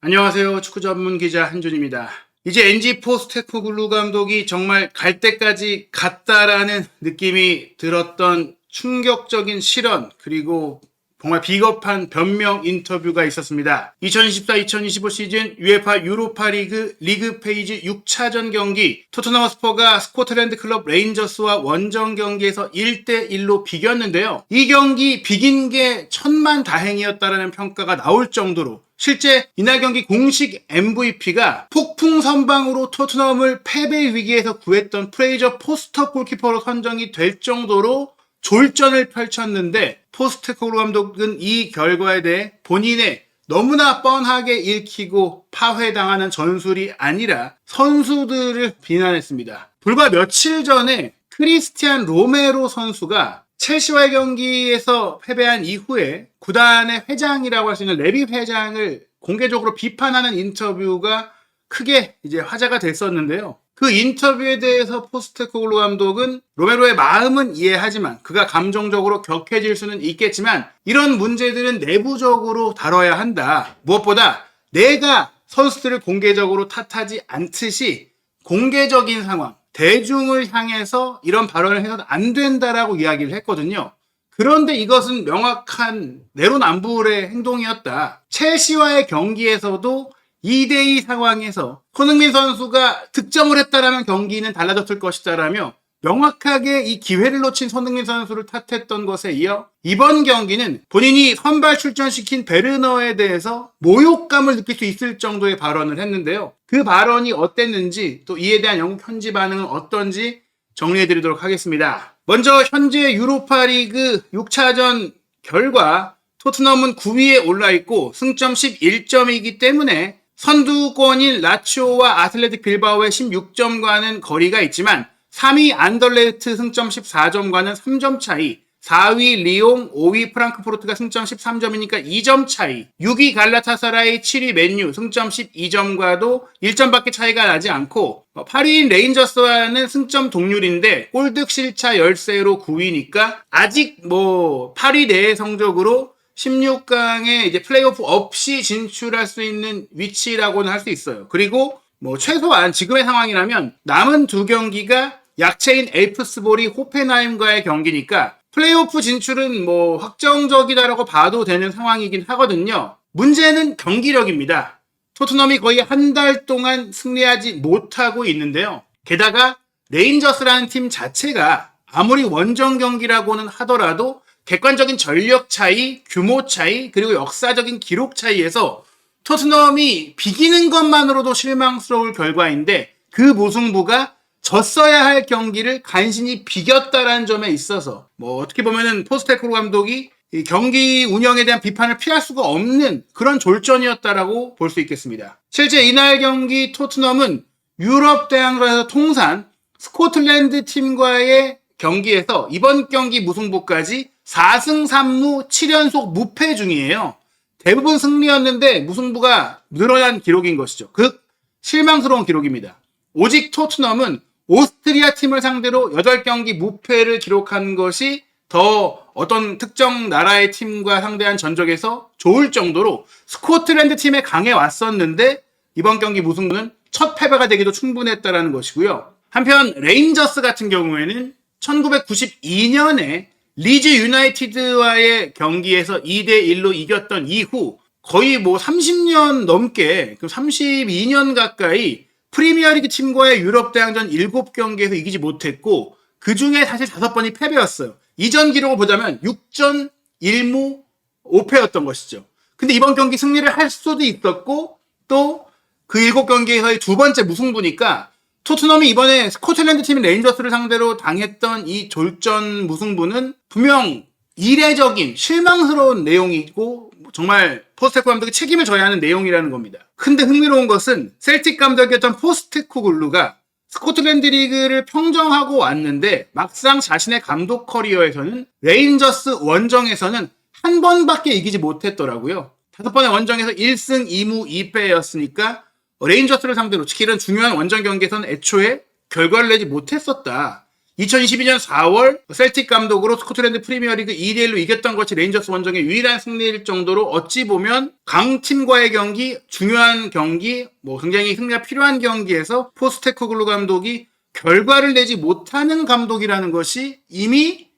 안녕하세요. 축구 전문 기자 한준입니다. 이제 NG 포스테코글루 감독이 정말 갈 때까지 갔다라는 느낌이 들었던 충격적인 실언, 그리고 정말 비겁한 변명 인터뷰가 있었습니다. 2024-2025 시즌 UEFA 유로파리그 리그 페이지 6차전 경기, 토트넘 허스퍼가 스코틀랜드 클럽 레인저스와 원정 경기에서 1대1로 비겼는데요. 이 경기 비긴 게 천만다행이었다라는 평가가 나올 정도로 실제 이날 경기 공식 MVP가 폭풍 선방으로 토트넘을 패배 위기에서 구했던 프레이저 포스터 골키퍼로 선정이 될 정도로 졸전을 펼쳤는데, 포스테코글루 감독은 이 결과에 대해 본인의 너무나 뻔하게 읽히고 파회당하는 전술이 아니라 선수들을 비난했습니다. 불과 며칠 전에 크리스티안 로메로 선수가 첼시와의 경기에서 패배한 이후에 구단의 회장이라고 할 수 있는 레비 회장을 공개적으로 비판하는 인터뷰가 크게 이제 화제가 됐었는데요. 그 인터뷰에 대해서 포스테코글루 감독은 로메로의 마음은 이해하지만 그가 감정적으로 격해질 수는 있겠지만 이런 문제들은 내부적으로 다뤄야 한다. 무엇보다 내가 선수들을 공개적으로 탓하지 않듯이 공개적인 상황, 대중을 향해서 이런 발언을 해서는 안 된다라고 이야기를 했거든요. 그런데 이것은 명확한 내로남불의 행동이었다. 첼시와의 경기에서도 2대2 상황에서 손흥민 선수가 득점을 했다라면 경기는 달라졌을 것이다라며 명확하게 이 기회를 놓친 손흥민 선수를 탓했던 것에 이어 이번 경기는 본인이 선발 출전시킨 베르너에 대해서 모욕감을 느낄 수 있을 정도의 발언을 했는데요. 그 발언이 어땠는지, 또 이에 대한 영국 현지 반응은 어떤지 정리해드리도록 하겠습니다. 먼저 현재 유로파리그 6차전 결과, 토트넘은 9위에 올라있고 승점 11점이기 때문에 선두권인 라치오와 아틀레틱 빌바오의 16점과는 거리가 있지만 3위 안더레트 승점 14점과는 3점 차이, 4위 리옹, 5위 프랑크푸르트가 승점 13점이니까 2점 차이, 6위 갈라타사라이, 7위 맨유 승점 12점과도 1점밖에 차이가 나지 않고 8위인 레인저스와는 승점 동률인데 골득 실차 열세로 9위니까 아직 8위 내의 성적으로 16강에 이제 플레이오프 없이 진출할 수 있는 위치라고는 할 수 있어요. 그리고 최소한 지금의 상황이라면 남은 두 경기가 약체인 엘프스보리 호펜하임과의 경기니까 플레이오프 진출은 확정적이다라고 봐도 되는 상황이긴 하거든요. 문제는 경기력입니다. 토트넘이 거의 한 달 동안 승리하지 못하고 있는데요. 게다가 레인저스라는 팀 자체가 아무리 원정 경기라고는 하더라도 객관적인 전력 차이, 규모 차이, 그리고 역사적인 기록 차이에서 토트넘이 비기는 것만으로도 실망스러울 결과인데, 그 무승부가 졌어야 할 경기를 간신히 비겼다라는 점에 있어서 어떻게 보면은 포스테코글루 감독이 이 경기 운영에 대한 비판을 피할 수가 없는 그런 졸전이었다라고 볼 수 있겠습니다. 실제 이날 경기 토트넘은 유럽 대항전에서 통산 스코틀랜드 팀과의 경기에서 이번 경기 무승부까지 4승 3무 7연속 무패 중이에요. 대부분 승리였는데 무승부가 늘어난 기록인 것이죠. 극 실망스러운 기록입니다. 오직 토트넘은 오스트리아 팀을 상대로 8경기 무패를 기록한 것이 더 어떤 특정 나라의 팀과 상대한 전적에서 좋을 정도로 스코틀랜드 팀에 강해 왔었는데 이번 경기 무승부는 첫 패배가 되기도 충분했다라는 것이고요. 한편 레인저스 같은 경우에는 1992년에 리즈 유나이티드와의 경기에서 2대1로 이겼던 이후 거의 30년 넘게, 32년 가까이 프리미어리그 팀과의 유럽 대항전 7경기에서 이기지 못했고 그 중에 사실 5번이 패배였어요. 이전 기록을 보자면 6전 1무 5패였던 것이죠. 근데 이번 경기 승리를 할 수도 있었고 또 그 7경기에서의 두 번째 무승부니까 토트넘이 이번에 스코틀랜드 팀인 레인저스를 상대로 당했던 이 졸전 무승부는 분명 이례적인 실망스러운 내용이고 정말 포스테코글루 감독이 책임을 져야 하는 내용이라는 겁니다. 근데 흥미로운 것은 셀틱 감독이었던 포스테코글루가 스코틀랜드 리그를 평정하고 왔는데 막상 자신의 감독 커리어에서는 레인저스 원정에서는 한 번밖에 이기지 못했더라고요. 5번의 원정에서 1승 2무 2패였으니까 레인저스를 상대로 특히 이런 중요한 원정 경기에서는 애초에 결과를 내지 못했었다. 2022년 4월 셀틱 감독으로 스코틀랜드 프리미어리그 2대1로 이겼던 것이 레인저스 원정의 유일한 승리일 정도로 어찌 보면 강팀과의 경기, 중요한 경기, 굉장히 승리가 필요한 경기에서 포스테코글루 감독이 결과를 내지 못하는 감독이라는 것이 이미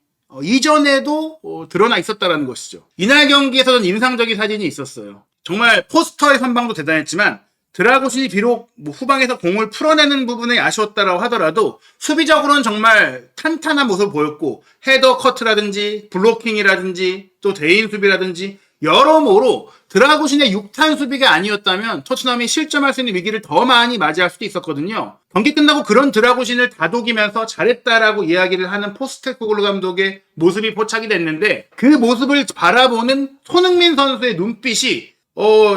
이전에도 드러나 있었다는 것이죠. 이날 경기에서는 인상적인 사진이 있었어요. 정말 포스터의 선방도 대단했지만 드라고신이 비록 후방에서 공을 풀어내는 부분이 아쉬웠다라고 하더라도 수비적으로는 정말 탄탄한 모습을 보였고 헤더 커트라든지 블로킹이라든지 또 대인 수비라든지 여러모로 드라고신의 6탄 수비가 아니었다면 토트넘이 실점할 수 있는 위기를 더 많이 맞이할 수도 있었거든요. 경기 끝나고 그런 드라고신을 다독이면서 잘했다라고 이야기를 하는 포스테코글루 감독의 모습이 포착이 됐는데 그 모습을 바라보는 손흥민 선수의 눈빛이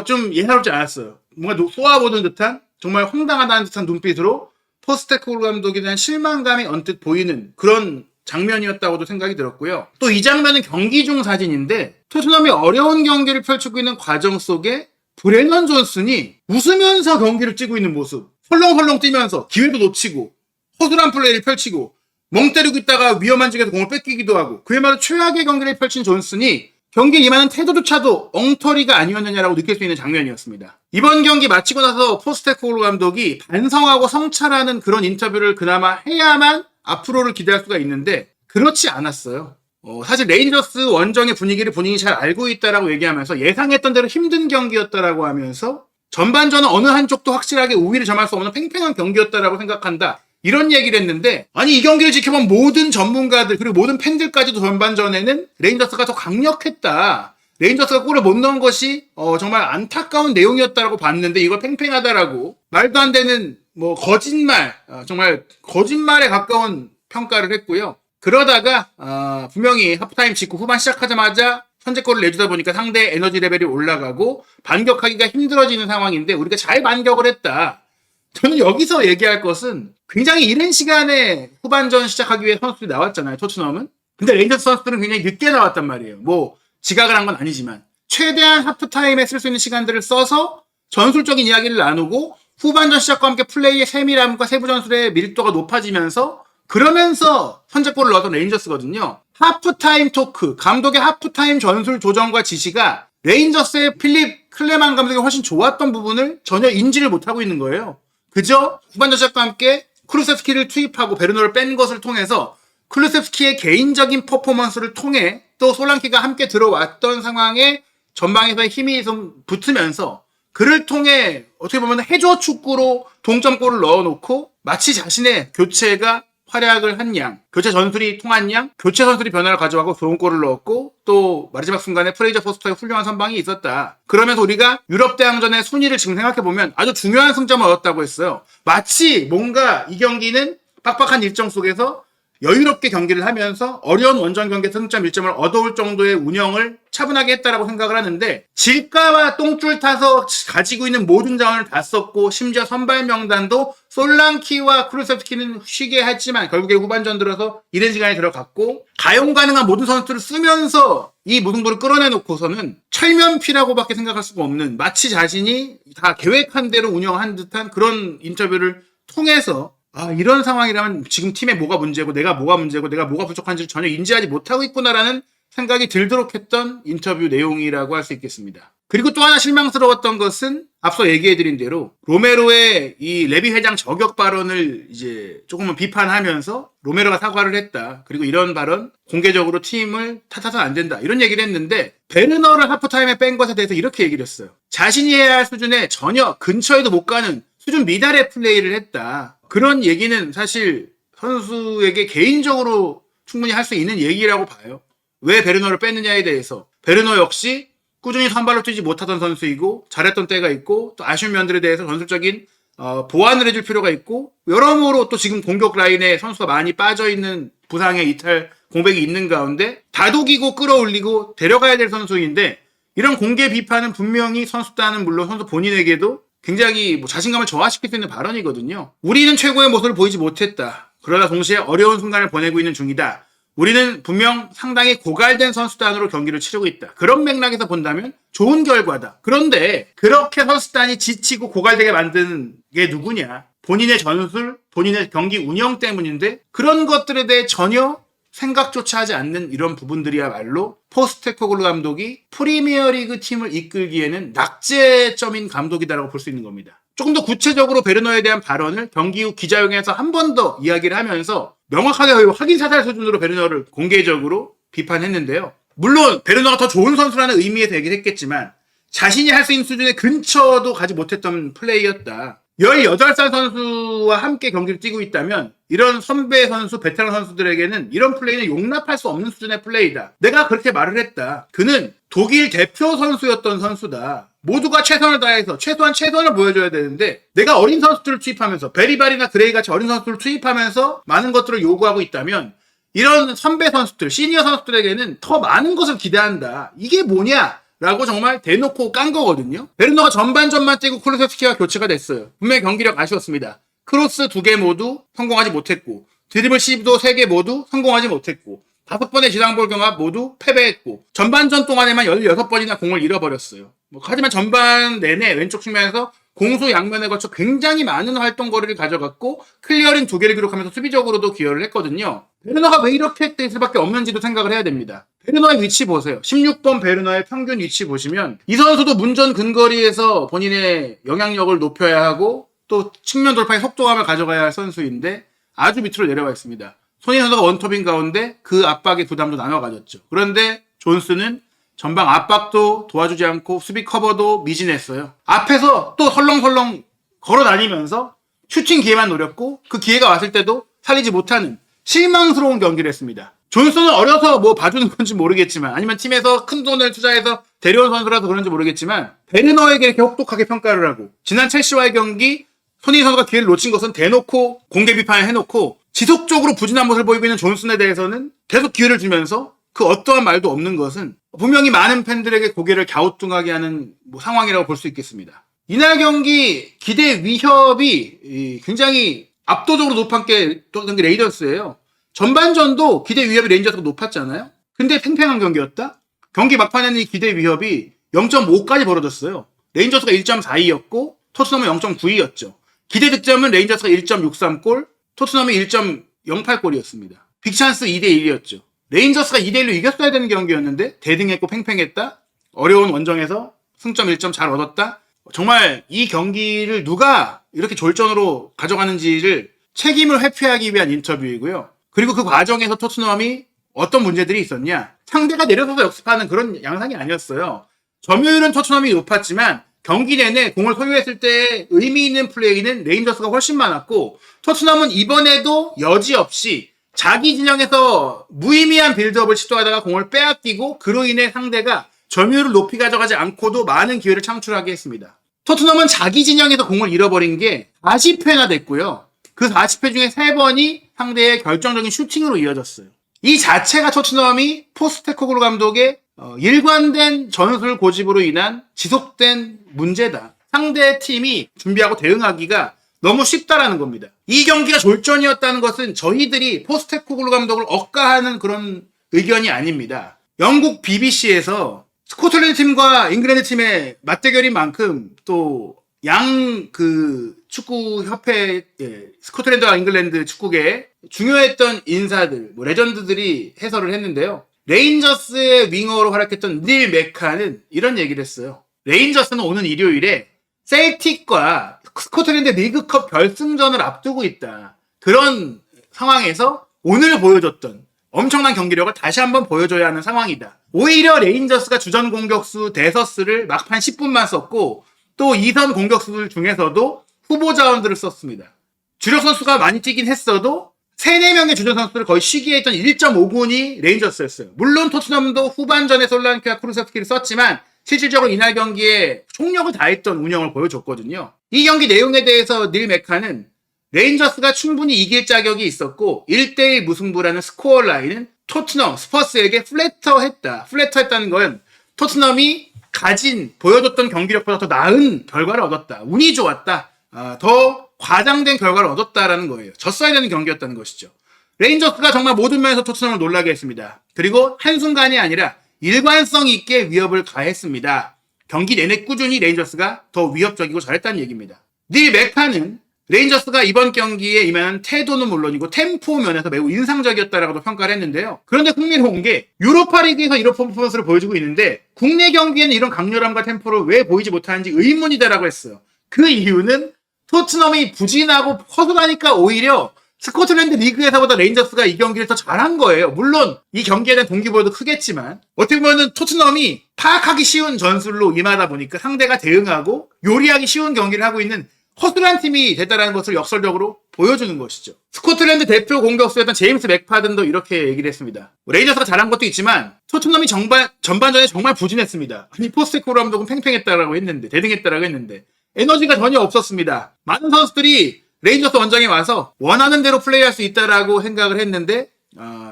좀 예사롭지 않았어요. 뭔가 쏘아보는 듯한 정말 황당하다는 듯한 눈빛으로 포스테코글루 감독에 대한 실망감이 언뜻 보이는 그런 장면이었다고도 생각이 들었고요. 또 이 장면은 경기 중 사진인데 토트넘이 어려운 경기를 펼치고 있는 과정 속에 브레넌 존슨이 웃으면서 경기를 뛰고 있는 모습, 설렁설렁 뛰면서 기회도 놓치고 허술한 플레이를 펼치고 멍 때리고 있다가 위험한 지역에서 공을 뺏기기도 하고 그야말로 최악의 경기를 펼친 존슨이 경기에 임하는 태도조차도 엉터리가 아니었느냐라고 느낄 수 있는 장면이었습니다. 이번 경기 마치고 나서 포스테코글루 감독이 반성하고 성찰하는 그런 인터뷰를 그나마 해야만 앞으로를 기대할 수가 있는데 그렇지 않았어요. 사실 레인저스 원정의 분위기를 본인이 잘 알고 있다라고 얘기하면서 예상했던 대로 힘든 경기였다라고 하면서 전반전은 어느 한쪽도 확실하게 우위를 점할 수 없는 팽팽한 경기였다라고 생각한다. 이런 얘기를 했는데 아니 이 경기를 지켜본 모든 전문가들 그리고 모든 팬들까지도 전반전에는 레인저스가 더 강력했다. 레인저스가 골을 못 넣은 것이 정말 안타까운 내용이었다라고 봤는데 이걸 팽팽하다라고 말도 안 되는 거짓말 정말 거짓말에 가까운 평가를 했고요. 그러다가 분명히 하프타임 직후 후반 시작하자마자 선제골을 내주다 보니까 상대 에너지 레벨이 올라가고 반격하기가 힘들어지는 상황인데 우리가 잘 반격을 했다. 저는 여기서 얘기할 것은 굉장히 이른 시간에 후반전 시작하기 위해 선수들이 나왔잖아요. 토트넘은. 근데 레인저스 선수들은 굉장히 늦게 나왔단 말이에요. 지각을 한 건 아니지만 최대한 하프타임에 쓸 수 있는 시간들을 써서 전술적인 이야기를 나누고 후반전 시작과 함께 플레이의 세밀함과 세부 전술의 밀도가 높아지면서 그러면서 선제골을 넣었던 레인저스거든요. 하프타임 토크, 감독의 하프타임 전술 조정과 지시가 레인저스의 필립 클레만 감독이 훨씬 좋았던 부분을 전혀 인지를 못하고 있는 거예요. 그저 후반전 시작과 함께 쿠루세프스키를 투입하고 베르노를 뺀 것을 통해서 쿠루세프스키의 개인적인 퍼포먼스를 통해 또 솔랑키가 함께 들어왔던 상황에 전방에서의 힘이 좀 붙으면서 그를 통해 어떻게 보면 해조 축구로 동점골을 넣어놓고 마치 자신의 교체가 활약을 한 양, 교체 전술이 통한 양, 교체 선수들이 변화를 가져가고 좋은 골을 넣었고 또 마지막 순간에 프레이저 포스터의 훌륭한 선방이 있었다. 그러면서 우리가 유럽 대항전의 순위를 지금 생각해보면 아주 중요한 승점을 얻었다고 했어요. 마치 뭔가 이 경기는 빡빡한 일정 속에서 여유롭게 경기를 하면서 어려운 원정 경기에서 승점 1점을 얻어올 정도의 운영을 차분하게 했다라고 생각을 하는데 질가와 똥줄 타서 가지고 있는 모든 자원을 다 썼고 심지어 선발 명단도 솔랑키와 쿠루세프스키는 쉬게 했지만 결국에 후반전 들어서 이른 시간에 들어갔고 가용 가능한 모든 선수들을 쓰면서 이 무승부를 끌어내놓고서는 철면피라고밖에 생각할 수가 없는 마치 자신이 다 계획한 대로 운영한 듯한 그런 인터뷰를 통해서 이런 상황이라면 지금 팀에 뭐가 문제고 내가 뭐가 문제고 내가 뭐가 부족한지를 전혀 인지하지 못하고 있구나라는 생각이 들도록 했던 인터뷰 내용이라고 할 수 있겠습니다. 그리고 또 하나 실망스러웠던 것은 앞서 얘기해드린 대로 로메로의 이 레비 회장 저격 발언을 이제 조금은 비판하면서 로메로가 사과를 했다. 그리고 이런 발언 공개적으로 팀을 탓해서는 안 된다. 이런 얘기를 했는데 베르너를 하프타임에 뺀 것에 대해서 이렇게 얘기를 했어요. 자신이 해야 할 수준에 전혀 근처에도 못 가는 수준 미달의 플레이를 했다. 그런 얘기는 사실 선수에게 개인적으로 충분히 할 수 있는 얘기라고 봐요. 왜 베르너를 뺐느냐에 대해서 베르너 역시 꾸준히 선발로 뛰지 못하던 선수이고 잘했던 때가 있고 또 아쉬운 면들에 대해서 전술적인 보완을 해줄 필요가 있고 여러모로 또 지금 공격 라인에 선수가 많이 빠져있는 부상의 이탈 공백이 있는 가운데 다독이고 끌어올리고 데려가야 될 선수인데 이런 공개 비판은 분명히 선수단은 물론 선수 본인에게도 굉장히 자신감을 저하시킬 수 있는 발언이거든요. 우리는 최고의 모습을 보이지 못했다. 그러나 동시에 어려운 순간을 보내고 있는 중이다. 우리는 분명 상당히 고갈된 선수단으로 경기를 치르고 있다. 그런 맥락에서 본다면 좋은 결과다. 그런데 그렇게 선수단이 지치고 고갈되게 만드는 게 누구냐? 본인의 전술, 본인의 경기 운영 때문인데 그런 것들에 대해 전혀 생각조차 하지 않는 이런 부분들이야말로 포스테코글루 감독이 프리미어리그 팀을 이끌기에는 낙제점인 감독이다라고 볼 수 있는 겁니다. 조금 더 구체적으로 베르너에 대한 발언을 경기 후 기자회견에서 한 번 더 이야기를 하면서 명확하게 확인 사살 수준으로 베르너를 공개적으로 비판했는데요. 물론 베르너가 더 좋은 선수라는 의미에서 얘기를 했겠지만 자신이 할 수 있는 수준의 근처도 가지 못했던 플레이였다. 18살 선수와 함께 경기를 뛰고 있다면 이런 선배 선수, 베테랑 선수들에게는 이런 플레이는 용납할 수 없는 수준의 플레이다. 내가 그렇게 말을 했다. 그는 독일 대표 선수였던 선수다. 모두가 최선을 다해서 최소한 최선을 보여줘야 되는데 내가 어린 선수들을 투입하면서 베리발이나 그레이 같이 어린 선수들을 투입하면서 많은 것들을 요구하고 있다면 이런 선배 선수들, 시니어 선수들에게는 더 많은 것을 기대한다. 이게 뭐냐? 라고 정말 대놓고 깐 거거든요. 베르너가 전반전만 뛰고 쿠루세스키와 교체가 됐어요. 분명히 경기력 아쉬웠습니다. 크로스 2개 모두 성공하지 못했고 드리블 시도 3개 모두 성공하지 못했고 5번의 지상볼 경합 모두 패배했고 전반전 동안에만 16번이나 공을 잃어버렸어요. 하지만 전반 내내 왼쪽 측면에서 공수 양면에 걸쳐 굉장히 많은 활동거리를 가져갔고 클리어링 2개를 기록하면서 수비적으로도 기여를 했거든요. 베르너가 왜 이렇게 될 수밖에 없는지도 생각을 해야 됩니다. 베르너의 위치 보세요. 16번 베르너의 평균 위치 보시면 이 선수도 문전 근거리에서 본인의 영향력을 높여야 하고 또 측면 돌파의 속도감을 가져가야 할 선수인데 아주 밑으로 내려와 있습니다. 손흥민 선수가 원톱인 가운데 그 압박의 부담도 나눠 가졌죠. 그런데 존스는 전방 압박도 도와주지 않고 수비 커버도 미진했어요. 앞에서 또 설렁설렁 걸어 다니면서 슈팅 기회만 노렸고 그 기회가 왔을 때도 살리지 못하는 실망스러운 경기를 했습니다. 존스는 어려서 뭐 봐주는 건지 모르겠지만 아니면 팀에서 큰 돈을 투자해서 데려온 선수라서 그런지 모르겠지만 베르너에게 이렇게 혹독하게 평가를 하고 지난 첼시와의 경기 손흥민 선수가 기회를 놓친 것은 대놓고 공개 비판을 해놓고 지속적으로 부진한 모습을 보이고 있는 존슨에 대해서는 계속 기회를 주면서 그 어떠한 말도 없는 것은 분명히 많은 팬들에게 고개를 갸우뚱하게 하는 상황이라고 볼 수 있겠습니다. 이날 경기 기대 위협이 굉장히 압도적으로 높은 게 레이더스예요. 전반전도 기대 위협이 레인저스가 높았잖아요. 근데 팽팽한 경기였다. 경기 막판에는 이 기대 위협이 0.5까지 벌어졌어요. 레인저스가 1.42였고 토트넘은 0.92였죠. 기대 득점은 레인저스가 1.63골, 토트넘이 1.08골이었습니다. 빅찬스 2대1이었죠. 레인저스가 2대1로 이겼어야 되는 경기였는데 대등했고 팽팽했다. 어려운 원정에서 승점 1점 잘 얻었다. 정말 이 경기를 누가 이렇게 졸전으로 가져가는지를 책임을 회피하기 위한 인터뷰이고요. 그리고 그 과정에서 토트넘이 어떤 문제들이 있었냐. 상대가 내려서서 역습하는 그런 양상이 아니었어요. 점유율은 토트넘이 높았지만 경기 내내 공을 소유했을 때 의미 있는 플레이는 레인저스가 훨씬 많았고 토트넘은 이번에도 여지없이 자기 진영에서 무의미한 빌드업을 시도하다가 공을 빼앗기고 그로 인해 상대가 점유율을 높이 가져가지 않고도 많은 기회를 창출하게 했습니다. 토트넘은 자기 진영에서 공을 잃어버린 게 40회나 됐고요. 그 40회 중에 3번이 상대의 결정적인 슈팅으로 이어졌어요. 이 자체가 토트넘이 포스테코글루 감독의 일관된 전술 고집으로 인한 지속된 문제다. 상대 팀이 준비하고 대응하기가 너무 쉽다라는 겁니다. 이 경기가 졸전이었다는 것은 저희들이 포스테코글루 감독을 억까하는 그런 의견이 아닙니다. 영국 BBC에서 스코틀랜드 팀과 잉글랜드 팀의 맞대결인 만큼 또 축구 협회, 스코틀랜드와 잉글랜드 축구계에 중요했던 인사들, 레전드들이 해설을 했는데요. 레인저스의 윙어로 활약했던 닐 메카는 이런 얘기를 했어요. 레인저스는 오는 일요일에 셀틱과 스코틀랜드 리그컵 결승전을 앞두고 있다. 그런 상황에서 오늘 보여줬던 엄청난 경기력을 다시 한번 보여줘야 하는 상황이다. 오히려 레인저스가 주전 공격수 데서스를 막판 10분만 썼고 또 2선 공격수들 중에서도 후보 자원들을 썼습니다. 주력 선수가 많이 뛰긴 했어도 3, 4명의 주전 선수를 거의 쉬게 했던 1.5군이 레인저스였어요. 물론 토트넘도 후반전에 솔란케와 쿠루세스키를 썼지만 실질적으로 이날 경기에 총력을 다했던 운영을 보여줬거든요. 이 경기 내용에 대해서 닐 메카는 레인저스가 충분히 이길 자격이 있었고 1대1 무승부라는 스코어 라인은 토트넘, 스퍼스에게 플래터했다는 건 토트넘이 보여줬던 경기력보다 더 나은 결과를 얻었다. 운이 좋았다. 더 과장된 결과를 얻었다라는 거예요. 졌어야 되는 경기였다는 것이죠. 레인저스가 정말 모든 면에서 토트넘을 놀라게 했습니다. 그리고 한순간이 아니라 일관성 있게 위협을 가했습니다. 경기 내내 꾸준히 레인저스가 더 위협적이고 잘했다는 얘기입니다. 닐 메카는 레인저스가 이번 경기에 임하는 태도는 물론이고 템포 면에서 매우 인상적이었다라고도 평가를 했는데요. 그런데 흥미로운 게 유로파리그에서 이런 퍼포먼스를 보여주고 있는데 국내 경기에는 이런 강렬함과 템포를 왜 보이지 못하는지 의문이다라고 했어요. 그 이유는 토트넘이 부진하고 허술하니까 오히려 스코틀랜드 리그에서보다 레인저스가 이 경기를 더 잘한 거예요. 물론 이 경기에 대한 동기부여도 크겠지만 어떻게 보면 토트넘이 파악하기 쉬운 전술로 임하다 보니까 상대가 대응하고 요리하기 쉬운 경기를 하고 있는 허술한 팀이 됐다는 것을 역설적으로 보여주는 것이죠. 스코틀랜드 대표 공격수였던 제임스 맥파든도 이렇게 얘기를 했습니다. 레인저스가 잘한 것도 있지만 토트넘이 전반전에 정말 부진했습니다. 아니 포스테코로 감독은 팽팽했다라고 했는데 대등했다라고 했는데 에너지가 전혀 없었습니다. 많은 선수들이 레인저스 원정에 와서 원하는 대로 플레이할 수 있다라고 생각을 했는데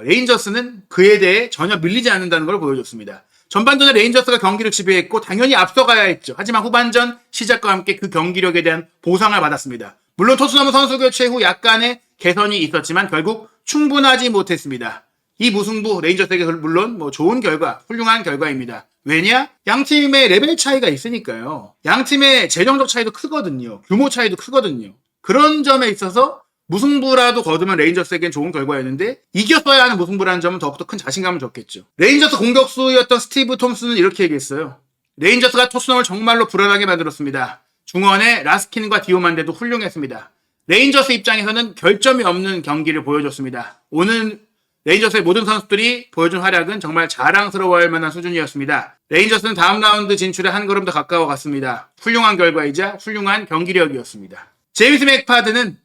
레인저스는 그에 대해 전혀 밀리지 않는다는 걸 보여줬습니다. 전반전에 레인저스가 경기를 지배했고 당연히 앞서가야 했죠. 하지만 후반전 시작과 함께 그 경기력에 대한 보상을 받았습니다. 물론 토트넘은 선수 교체 후 약간의 개선이 있었지만 결국 충분하지 못했습니다. 이 무승부 레인저스에게 물론 좋은 결과, 훌륭한 결과입니다. 왜냐? 양 팀의 레벨 차이가 있으니까요. 양 팀의 재정적 차이도 크거든요. 규모 차이도 크거든요. 그런 점에 있어서 무승부라도 거두면 레인저스에겐 좋은 결과였는데 이겼어야 하는 무승부라는 점은 더욱더 큰 자신감을 줬겠죠. 레인저스 공격수였던 스티브 톰슨은 이렇게 얘기했어요. 레인저스가 토트넘을 정말로 불안하게 만들었습니다. 중원의 라스킨과 디오만데도 훌륭했습니다. 레인저스 입장에서는 결점이 없는 경기를 보여줬습니다. 오늘 레인저스의 모든 선수들이 보여준 활약은 정말 자랑스러워할 만한 수준이었습니다. 레인저스는 다음 라운드 진출에 한 걸음 더 가까워 갔습니다. 훌륭한 결과이자 훌륭한 경기력이었습니다. 제임스 맥파드는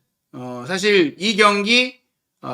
사실 이 경기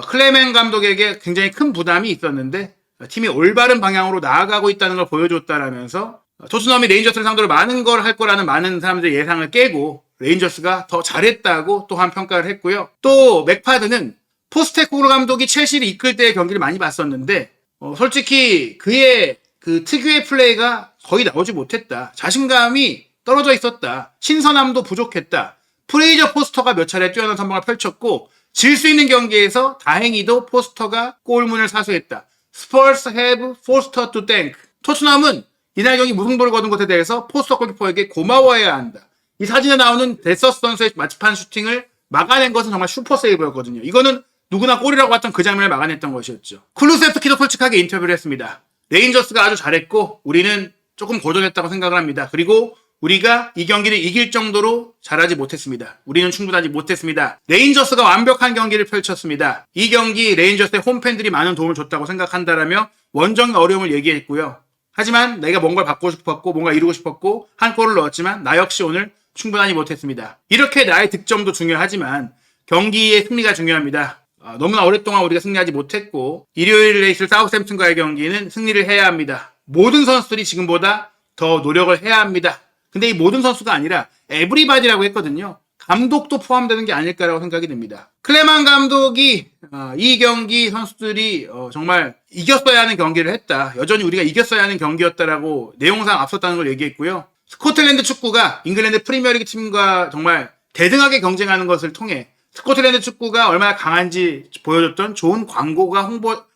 클레멘 감독에게 굉장히 큰 부담이 있었는데 팀이 올바른 방향으로 나아가고 있다는 걸 보여줬다라면서 토트넘이 레인저스를 상대로 많은 걸 할 거라는 많은 사람들의 예상을 깨고 레인저스가 더 잘했다고 또한 평가를 했고요. 또 맥파드는 포스테코글루 감독이 첼시를 이끌 때의 경기를 많이 봤었는데 솔직히 그의 그 특유의 플레이가 거의 나오지 못했다. 자신감이 떨어져 있었다. 신선함도 부족했다. 프레이저 포스터가 몇 차례 뛰어난 선방을 펼쳤고 질 수 있는 경기에서 다행히도 포스터가 골문을 사수했다. Spurs have Foster to thank. 토트넘은 이날 경기 무승부를 거둔 것에 대해서 포스터 골키퍼에게 고마워해야 한다. 이 사진에 나오는 데서스 선수의 마치판 슈팅을 막아낸 것은 정말 슈퍼 세이브였거든요. 이거는 누구나 골이라고 했던 그 장면을 막아냈던 것이었죠. 클루세프키도 솔직하게 인터뷰를 했습니다. 레인저스가 아주 잘했고 우리는 조금 고전했다고 생각을 합니다. 그리고 우리가 이 경기를 이길 정도로 잘하지 못했습니다. 우리는 충분하지 못했습니다. 레인저스가 완벽한 경기를 펼쳤습니다. 이 경기 레인저스의 홈팬들이 많은 도움을 줬다고 생각한다라며 원정의 어려움을 얘기했고요. 하지만 내가 뭔가를 받고 싶었고 뭔가 이루고 싶었고 한 골을 넣었지만 나 역시 오늘 충분하지 못했습니다. 이렇게 나의 득점도 중요하지만 경기의 승리가 중요합니다. 너무나 오랫동안 우리가 승리하지 못했고 일요일에 있을 사우스햄튼과의 경기는 승리를 해야 합니다. 모든 선수들이 지금보다 더 노력을 해야 합니다. 근데 이 모든 선수가 아니라 에브리바디라고 했거든요. 감독도 포함되는 게 아닐까라고 생각이 듭니다. 클레만 감독이 이 경기 선수들이 정말 이겼어야 하는 경기를 했다. 여전히 우리가 이겼어야 하는 경기였다라고 내용상 앞섰다는 걸 얘기했고요. 스코틀랜드 축구가 잉글랜드 프리미어리그 팀과 정말 대등하게 경쟁하는 것을 통해 스코틀랜드 축구가 얼마나 강한지 보여줬던 좋은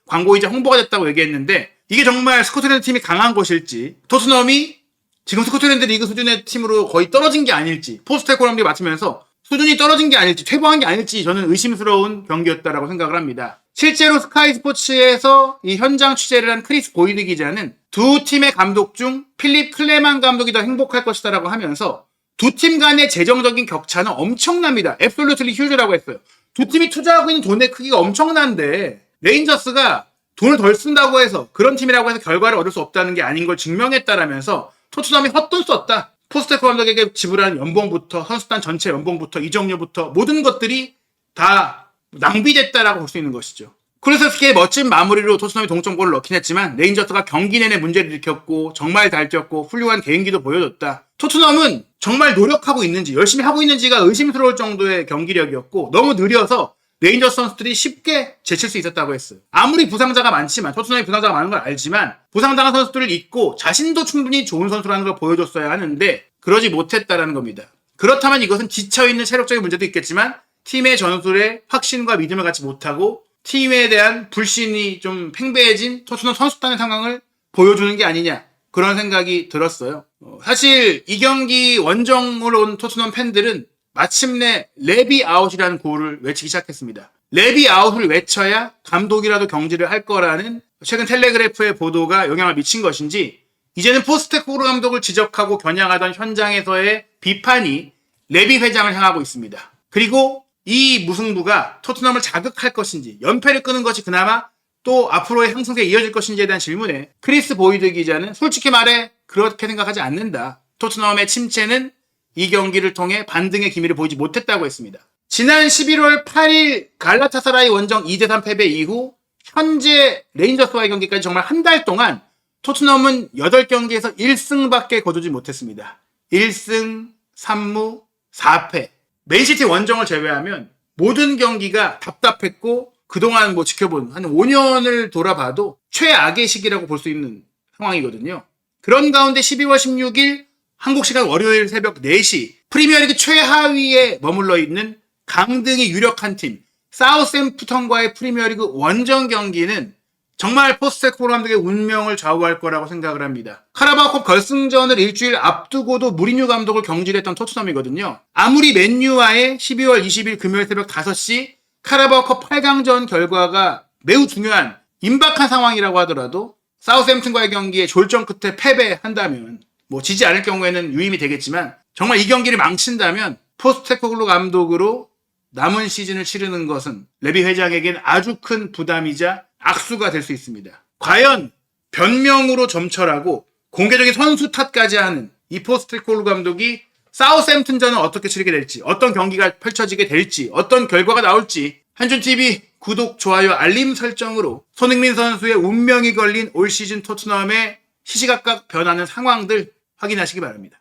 광고이자 홍보가 됐다고 얘기했는데 이게 정말 스코틀랜드 팀이 강한 것일지 토트넘이 지금 스코틀랜드 리그 수준의 팀으로 거의 떨어진 게 아닐지 포스테코글루 감독이 맡으면서 수준이 떨어진 게 아닐지 퇴보한 게 아닐지 저는 의심스러운 경기였다라고 생각을 합니다. 실제로 스카이 스포츠에서 이 현장 취재를 한 크리스 보이드 기자는 두 팀의 감독 중 필립 클레만 감독이 더 행복할 것이다라고 하면서 두 팀 간의 재정적인 격차는 엄청납니다. 앱솔루틀리 휴즈라고 했어요. 두 팀이 투자하고 있는 돈의 크기가 엄청난데 레인저스가 돈을 덜 쓴다고 해서 그런 팀이라고 해서 결과를 얻을 수 없다는 게 아닌 걸 증명했다라면서 토트넘이 헛돈 썼다. 포스테코글루 감독에게 지불한 연봉부터 선수단 전체 연봉부터 이적료부터 모든 것들이 다 낭비됐다라고 볼 수 있는 것이죠. 쿠르세스키의 멋진 마무리로 토트넘이 동점골을 넣긴 했지만 레인저스가 경기 내내 문제를 일으켰고 정말 잘 뛰었고 훌륭한 개인기도 보여줬다. 토트넘은 정말 노력하고 있는지 열심히 하고 있는지가 의심스러울 정도의 경기력이었고 너무 느려서 레인저스 선수들이 쉽게 제칠 수 있었다고 했어요. 아무리 부상자가 많지만 토트넘이 부상자가 많은 걸 알지만 부상당한 선수들을 잊고 자신도 충분히 좋은 선수라는 걸 보여줬어야 하는데 그러지 못했다라는 겁니다. 그렇다면 이것은 지쳐있는 체력적인 문제도 있겠지만 팀의 전술에 확신과 믿음을 갖지 못하고 팀에 대한 불신이 좀 팽배해진 토트넘 선수단의 상황을 보여주는 게 아니냐 그런 생각이 들었어요. 사실 이 경기 원정으로 온 토트넘 팬들은 마침내 레비 아웃이라는 구호를 외치기 시작했습니다. 레비 아웃을 외쳐야 감독이라도 경질을 할 거라는 최근 텔레그래프의 보도가 영향을 미친 것인지 이제는 포스테코글루 감독을 지적하고 겨냥하던 현장에서의 비판이 레비 회장을 향하고 있습니다. 그리고 이 무승부가 토트넘을 자극할 것인지 연패를 끄는 것이 그나마 또 앞으로의 향상세에 이어질 것인지에 대한 질문에 크리스 보이드 기자는 솔직히 말해 그렇게 생각하지 않는다. 토트넘의 침체는 이 경기를 통해 반등의 기미를 보이지 못했다고 했습니다. 지난 11월 8일 갈라타사라이 원정 2대3 패배 이후 현재 레인저스와의 경기까지 정말 한 달 동안 토트넘은 8경기에서 1승밖에 거두지 못했습니다. 1승 3무 4패. 맨시티 원정을 제외하면 모든 경기가 답답했고 그동안 지켜본 한 5년을 돌아봐도 최악의 시기라고 볼 수 있는 상황이거든요. 그런 가운데 12월 16일 한국 시간 월요일 새벽 4시 프리미어리그 최하위에 머물러 있는 강등이 유력한 팀 사우샘프턴과의 프리미어리그 원정 경기는 정말 포스테코글루 감독의 운명을 좌우할 거라고 생각을 합니다. 카라바오컵 결승전을 일주일 앞두고도 무리뉴 감독을 경질했던 토트넘이거든요. 아무리 맨유와의 12월 20일 금요일 새벽 5시 카라바오컵 8강전 결과가 매우 중요한 임박한 상황이라고 하더라도 사우샘프턴과의 경기에 졸전 끝에 패배한다면 지지 않을 경우에는 유임이 되겠지만 정말 이 경기를 망친다면 포스테코글루 감독으로 남은 시즌을 치르는 것은 레비 회장에겐 아주 큰 부담이자 악수가 될 수 있습니다. 과연 변명으로 점철하고 공개적인 선수 탓까지 하는 이 포스테코글루 감독이 사우샘프턴전은 어떻게 치르게 될지, 어떤 경기가 펼쳐지게 될지, 어떤 결과가 나올지 한준TV 구독, 좋아요, 알림 설정으로 손흥민 선수의 운명이 걸린 올 시즌 토트넘의 시시각각 변하는 상황들 확인하시기 바랍니다.